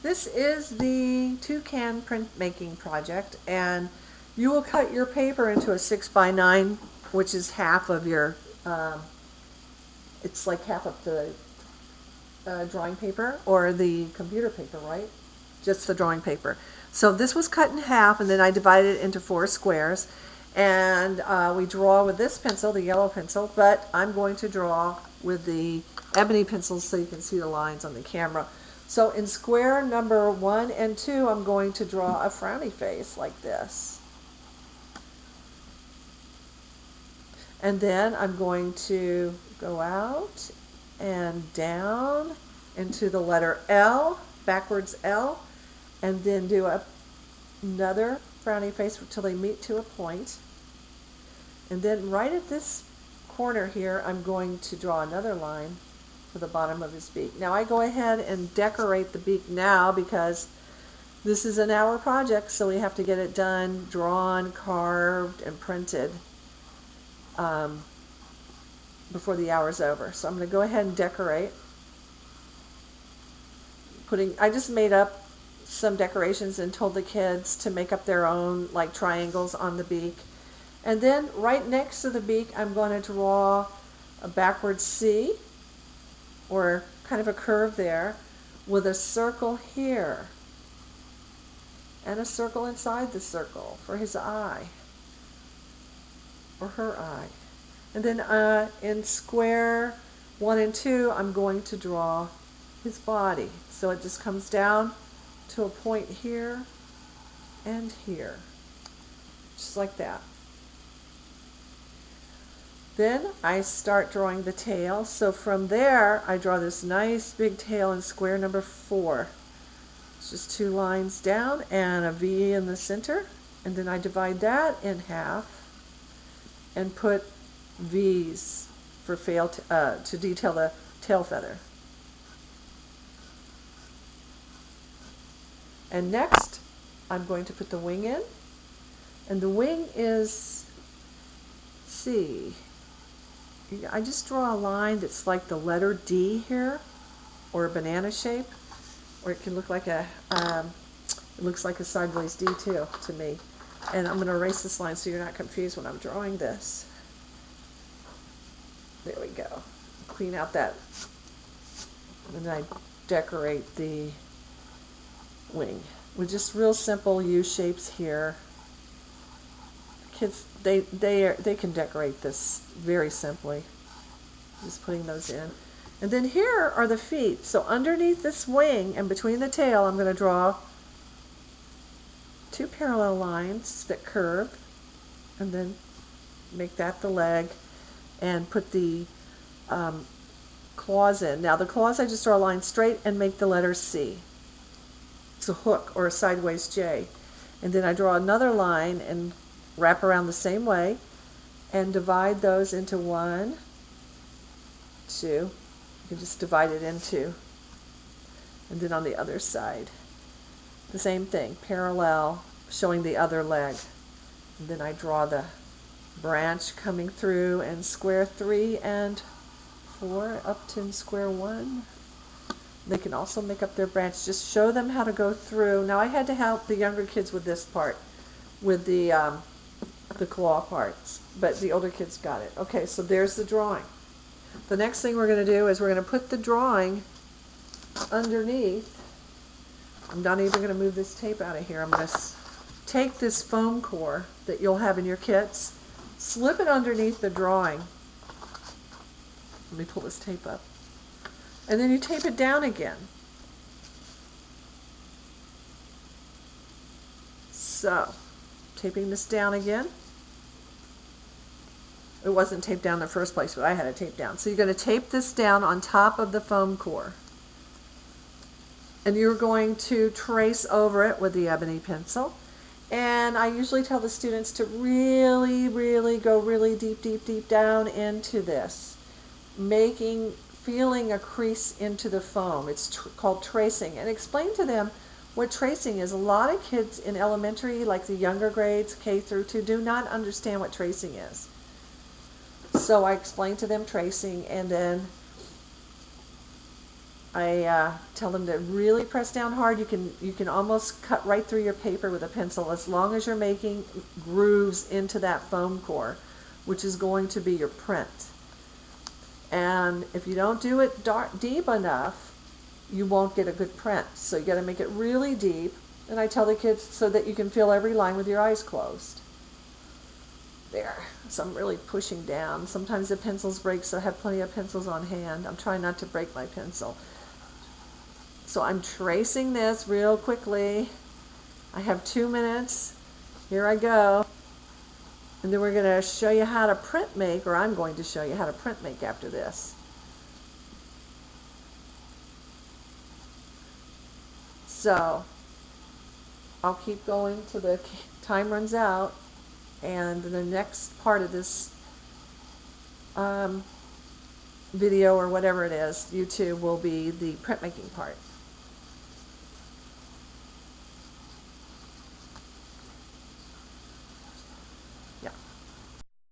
This is the Toucan printmaking project, and you will cut your paper into a 6x9, which is half of your, it's like half of the drawing paper or the computer paper, right? Just the drawing paper. So this was cut in half, and then I divided it into 4 squares. And we draw with this pencil, the yellow pencil, but I'm going to draw with the ebony pencils so you can see the lines on the camera. So in square number 1 and 2, I'm going to draw a frowny face like this. And then I'm going to go out and down into the letter L, backwards L, and then do another frowny face until they meet to a point. And then right at this corner here, I'm going to draw another line for the bottom of his beak. Now I go ahead and decorate the beak now because this is an hour project, so we have to get it done, drawn, carved, and printed before the hour's over. So I'm going to go ahead and decorate. I just made up some decorations and told the kids to make up their own, like triangles on the beak. And then right next to the beak, I'm going to draw a backward C, or kind of a curve there, with a circle here, and a circle inside the circle for his eye, or her eye. And then in square 1 and 2, I'm going to draw his body. So it just comes down to a point here and here, just like that. Then I start drawing the tail. So from there, I draw this nice big tail in square number 4. It's just 2 lines down and a V in the center. And then I divide that in half and put V's for to detail the tail feather. And next, I'm going to put the wing in. And the wing is C. I just draw a line that's like the letter D here, or a banana shape, or it can look like it looks like a sideways D too to me. And I'm going to erase this line so you're not confused when I'm drawing this. There we go. Clean out that, and then I decorate the wing with just real simple U shapes here. Kids, they can decorate this very simply, just putting those in. And then here are the feet. So underneath this wing and between the tail, I'm going to draw 2 parallel lines that curve, and then make that the leg, and put the claws in. Now the claws, I just draw a line straight and make the letter C. It's a hook or a sideways J. And then I draw another line and wrap around the same way and divide those into 1, 2. You can just divide it into. And then on the other side, the same thing, parallel, showing the other leg. And then I draw the branch coming through in square 3 and 4 up to square 1. They can also make up their branch. Just show them how to go through. Now I had to help the younger kids with this part, with the claw parts, but the older kids got it. Okay, so there's the drawing. The next thing we're going to do is we're going to put the drawing underneath. I'm not even going to move this tape out of here. I'm going to take this foam core that you'll have in your kits, slip it underneath the drawing. Let me pull this tape up. And then you tape it down again. So, taping this down again. It wasn't taped down in the first place, but I had it taped down. So you're going to tape this down on top of the foam core. And you're going to trace over it with the ebony pencil. And I usually tell the students to really, really go really deep, deep, deep down into this, feeling a crease into the foam. It's called tracing. And explain to them what tracing is. A lot of kids in elementary, like the younger grades, K through 2, do not understand what tracing is. So I explain to them tracing, and then I tell them to really press down hard. You can almost cut right through your paper with a pencil as long as you're making grooves into that foam core, which is going to be your print. And if you don't do it deep enough, you won't get a good print. So you got to make it really deep. And I tell the kids so that you can feel every line with your eyes closed. There. So I'm really pushing down. Sometimes the pencils break, so I have plenty of pencils on hand. I'm trying not to break my pencil. So I'm tracing this real quickly. I have 2 minutes. Here I go. And then we're going to show you how to print make, or I'm going to show you how to print make after this. So I'll keep going till the time runs out, and the next part of this video, or whatever it is, YouTube, will be the printmaking part.